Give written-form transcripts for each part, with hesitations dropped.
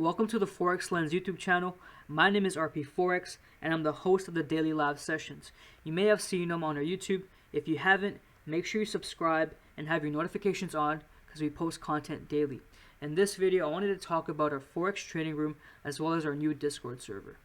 Welcome to the Forex Lens YouTube channel. My name is RP Forex and I'm the host of the daily live sessions. You may have seen them on our YouTube. If you haven't, make sure you subscribe and have your notifications on because we post content daily. In this video, I wanted to talk about our Forex trading room as well as our new Discord server.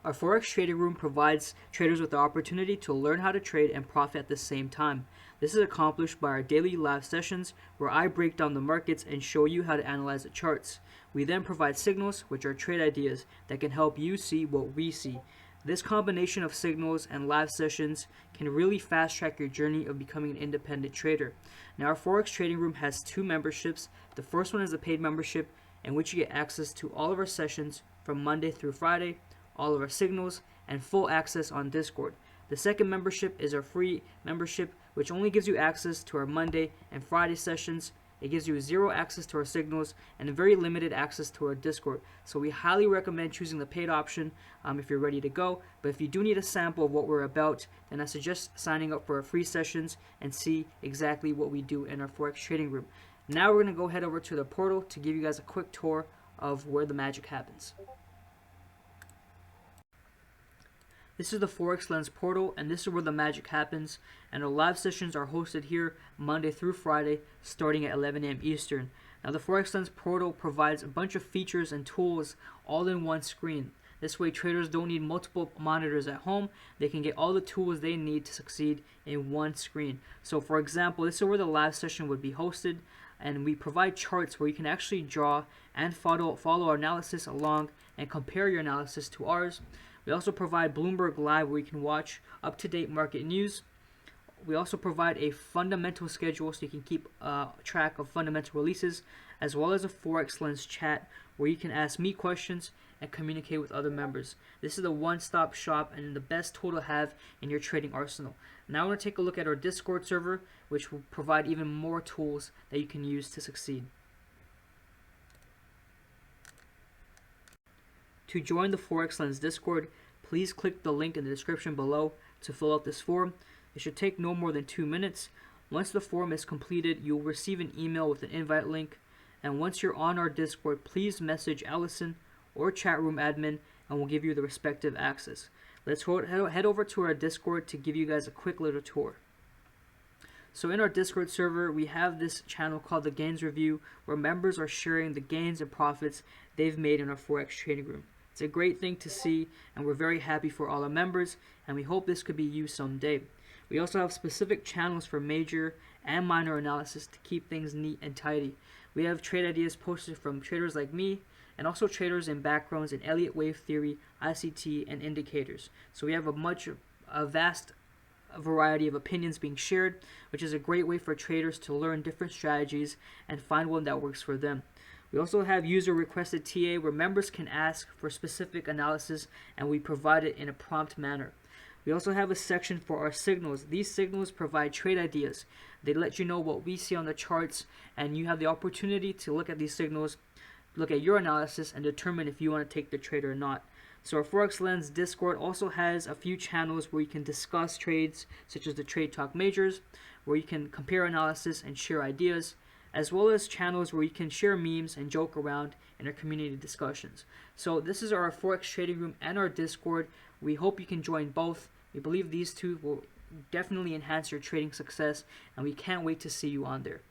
Our Forex trading room provides traders with the opportunity to learn how to trade and profit at the same time. This is accomplished by our daily live sessions where I break down the markets and show you how to analyze the charts. We then provide signals, which are trade ideas that can help you see what we see. This combination of signals and live sessions can really fast track your journey of becoming an independent trader. Now, our Forex trading room has two memberships. The first one is a paid membership in which you get access to all of our sessions from Monday through Friday, all of our signals, and full access on Discord. The second membership is our free membership, which only gives you access to our Monday and Friday sessions. It gives you zero access to our signals and very limited access to our Discord. So we highly recommend choosing the paid option if you're ready to go. But if you do need a sample of what we're about, then I suggest signing up for our free sessions and see exactly what we do in our Forex trading room. Now we're going to go head over to the portal to give you guys a quick tour of where the magic happens. This is the Forex Lens portal, and this is where the magic happens. And our live sessions are hosted here Monday through Friday, starting at 11 a.m. Eastern. Now, the Forex Lens portal provides a bunch of features and tools all in one screen. This way, traders don't need multiple monitors at home. They can get all the tools they need to succeed in one screen. So, for example, this is where the live session would be hosted, and we provide charts where you can actually draw and follow our analysis along and compare your analysis to ours. We also provide Bloomberg Live where you can watch up-to-date market news. We also provide a fundamental schedule so you can keep track of fundamental releases, as well as a Forex Lens chat where you can ask me questions and communicate with other members. This is the one-stop shop and the best tool to have in your trading arsenal. Now we're going to take a look at our Discord server, which will provide even more tools that you can use to succeed. To join the Forex Lens Discord, please click the link in the description below to fill out this form. It should take no more than 2 minutes. Once the form is completed, you'll receive an email with an invite link. And once you're on our Discord, please message Allison or chat room admin and we'll give you the respective access. Let's head over to our Discord to give you guys a quick little tour. So in our Discord server, we have this channel called the Gains Review where members are sharing the gains and profits they've made in our Forex trading room. It's a great thing to see, and we're very happy for all our members, and we hope this could be you someday. We also have specific channels for major and minor analysis to keep things neat and tidy. We have trade ideas posted from traders like me, and also traders in backgrounds in Elliott wave theory, ICT, and indicators. So we have a vast variety of opinions being shared, which is a great way for traders to learn different strategies and find one that works for them. We also have user requested TA where members can ask for specific analysis and we provide it in a prompt manner. We also have a section for our signals. These signals provide trade ideas. They let you know what we see on the charts and you have the opportunity to look at these signals, look at your analysis and determine if you want to take the trade or not. So our Forex Lens Discord also has a few channels where you can discuss trades such as the Trade Talk Majors, where you can compare analysis and share ideas, as well as channels where you can share memes and joke around in our community discussions. So this is our Forex trading room and our Discord. We hope you can join both. We believe these two will definitely enhance your trading success and we can't wait to see you on there.